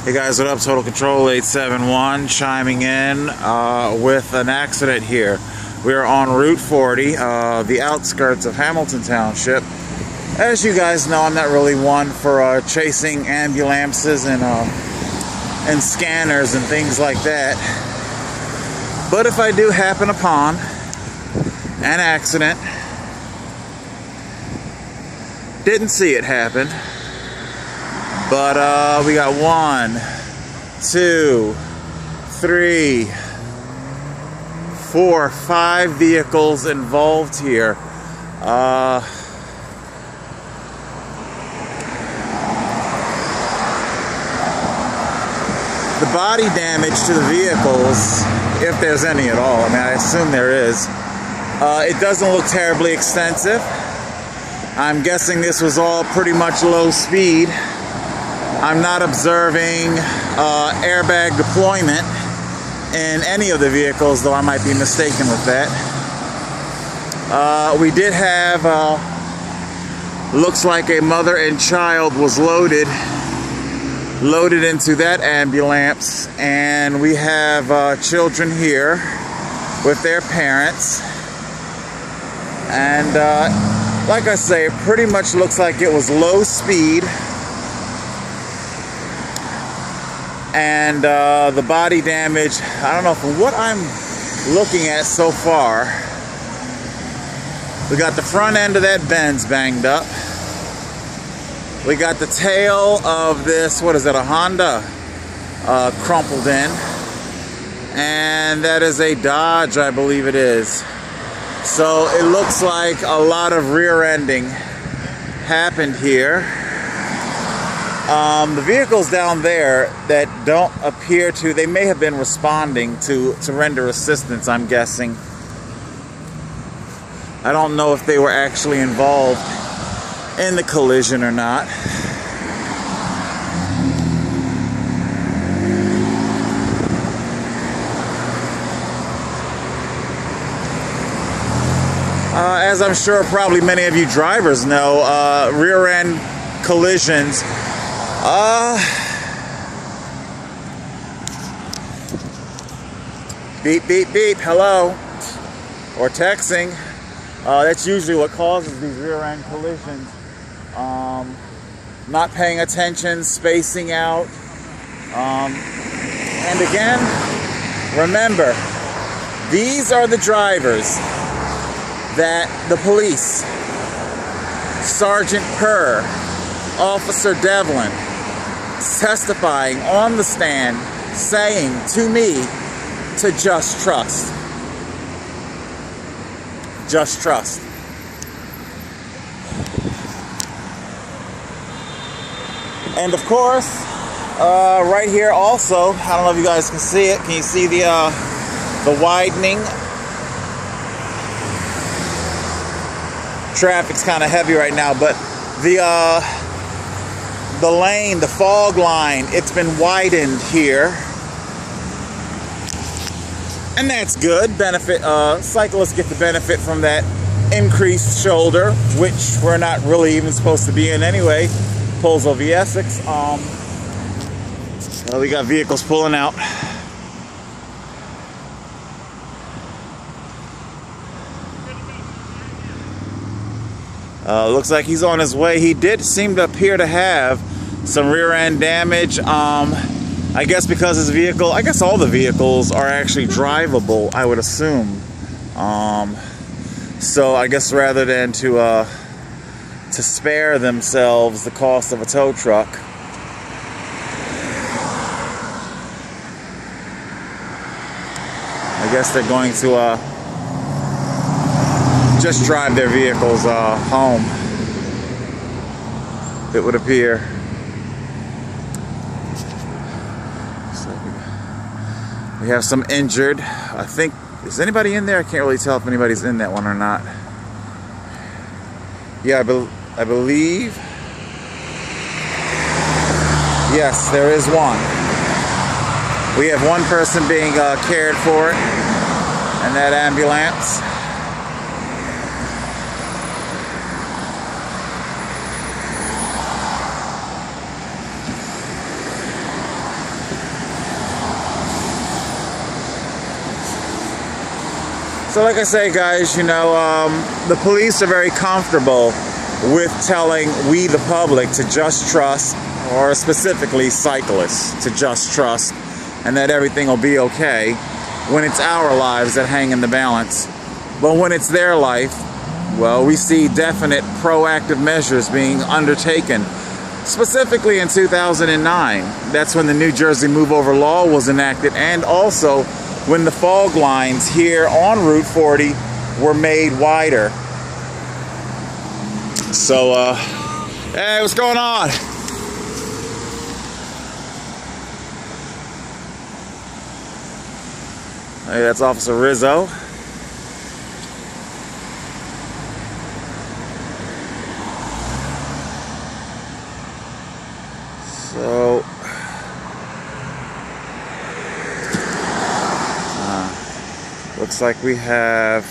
Hey guys, what up? Total Control 871 chiming in with an accident here. We are on Route 40, the outskirts of Hamilton Township. As you guys know, I'm not really one for chasing ambulances and scanners and things like that. But if I do happen upon an accident, didn't see it happen. But we got 1, 2, 3, 4, 5 vehicles involved here. The body damage to the vehicles, if there's any at all, I mean, I assume there is, it doesn't look terribly extensive. I'm guessing this was all pretty much low speed. I'm not observing airbag deployment in any of the vehicles, though I might be mistaken with that. We did have, looks like a mother and child was loaded into that ambulance, and we have children here with their parents. And like I say, it pretty much looks like it was low speed. And the body damage, I don't know, from what I'm looking at so far, we got the front end of that Benz banged up. We got the tail of this, what is it, a Honda, crumpled in. And that is a Dodge, I believe it is. So it looks like a lot of rear-ending happened here. The vehicles down there that don't appear to, they may have been responding to render assistance, I'm guessing. I don't know if they were actually involved in the collision or not. As I'm sure probably many of you drivers know, rear-end collisions, beep, beep, beep, hello, or texting. That's usually what causes these rear-end collisions. Not paying attention, spacing out. And again, remember, these are the drivers that the police, Sergeant Kerr, Officer Devlin, testifying on the stand, saying to me to just trust. Just trust. And of course, right here also, I don't know if you guys can see it. Can you see the widening? Traffic's kind of heavy right now, but the lane, the fog line, it's been widened here, and that's good. Benefit, cyclists get the benefit from that increased shoulder, which we're not really even supposed to be in anyway. Pulls over Essex. We got vehicles pulling out. Looks like he's on his way. He did seem to appear to have some rear end damage. I guess because his vehicle, I guess all the vehicles are actually drivable, I would assume. So I guess rather than to spare themselves the cost of a tow truck, I guess they're going to just drive their vehicles home, it would appear. So we have some injured. I think, is anybody in there? I can't really tell if anybody's in that one or not. Yeah, I believe. Yes, there is one. We have one person being cared for in that ambulance. So like I say, guys, you know, the police are very comfortable with telling we, the public, to just trust, or specifically cyclists, to just trust, and that everything will be okay, when it's our lives that hang in the balance. But when it's their life, well, we see definite proactive measures being undertaken. Specifically in 2009, that's when the New Jersey Move Over Law was enacted, and also when the fog lines here on Route 40 were made wider. So, hey, what's going on? Hey, that's Officer Rizzo. So, looks like we have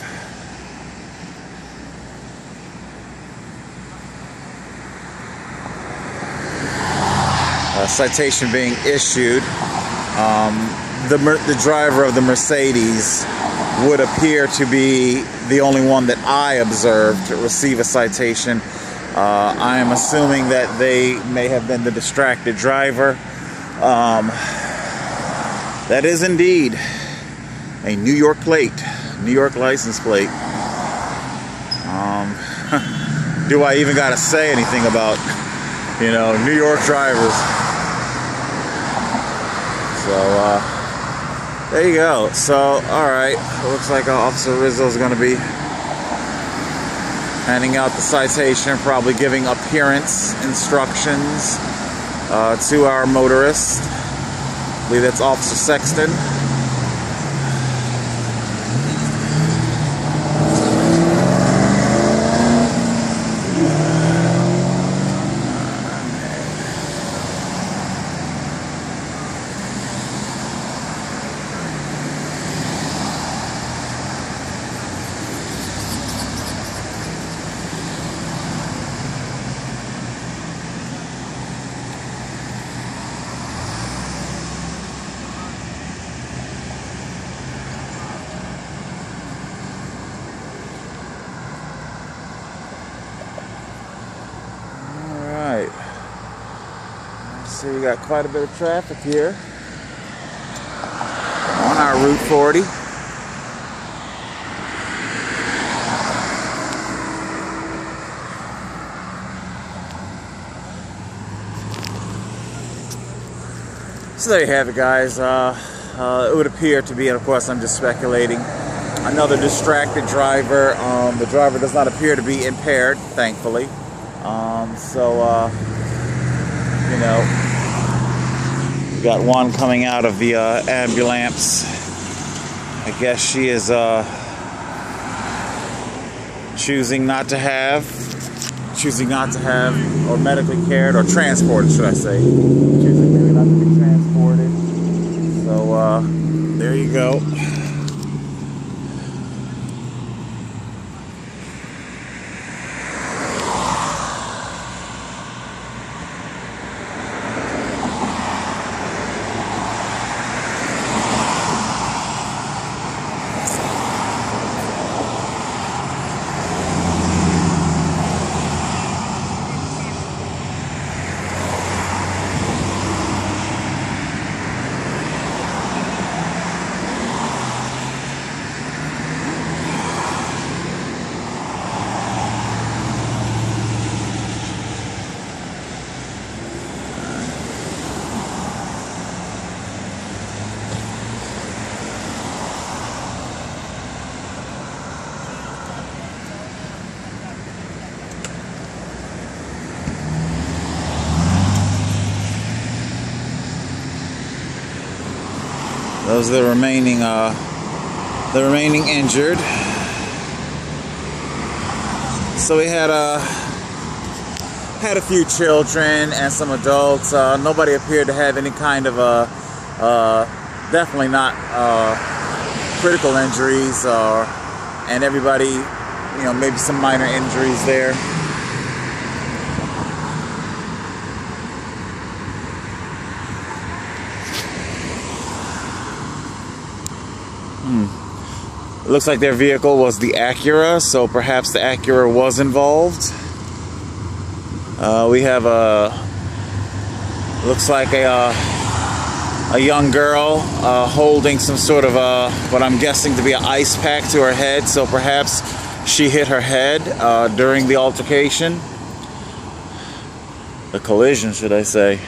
a citation being issued. The driver of the Mercedes would appear to be the only one that I observed to receive a citation. I am assuming that they may have been the distracted driver. That is indeed a New York plate, New York license plate. Do I even gotta say anything about, you know, New York drivers? So, there you go. So, alright, looks like Officer Rizzo is going to be handing out the citation, probably giving appearance instructions to our motorist. I believe that's Officer Sexton. See, we got quite a bit of traffic here on our Route 40. So there you have it, guys. It would appear to be, and of course I'm just speculating, another distracted driver. The driver does not appear to be impaired, thankfully. You know, we got one coming out of the ambulance. I guess she is choosing not to have, or medically cared, or transported, should I say. Choosing maybe not to be transported. So, there you go. Those are the remaining injured. So we had a few children and some adults. Nobody appeared to have any kind of definitely not critical injuries, and everybody, you know, maybe some minor injuries there. Looks like their vehicle was the Acura, so perhaps the Acura was involved. We have looks like a young girl holding some sort of what I'm guessing to be an ice pack to her head, so perhaps she hit her head during the altercation. The collision, should I say.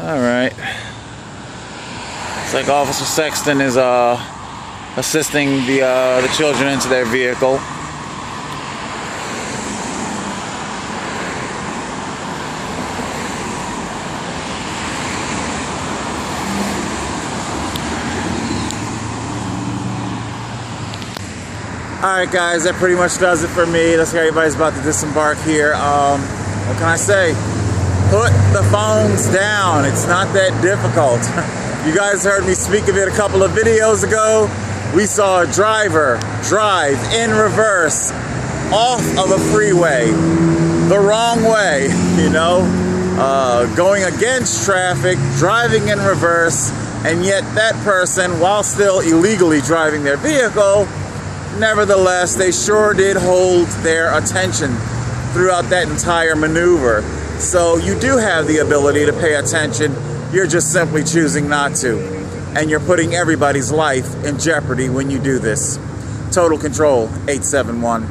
Alright. Looks like Officer Sexton is assisting the children into their vehicle. Alright guys, that pretty much does it for me. Looks like everybody's about to disembark here. What can I say? Put the phones down. It's not that difficult. You guys heard me speak of it a couple of videos ago. We saw a driver drive in reverse off of a freeway the wrong way, you know, going against traffic, driving in reverse, and yet that person, while still illegally driving their vehicle, nevertheless, they sure did hold their attention throughout that entire maneuver. So you do have the ability to pay attention, you're just simply choosing not to. And you're putting everybody's life in jeopardy when you do this. Total Control 871.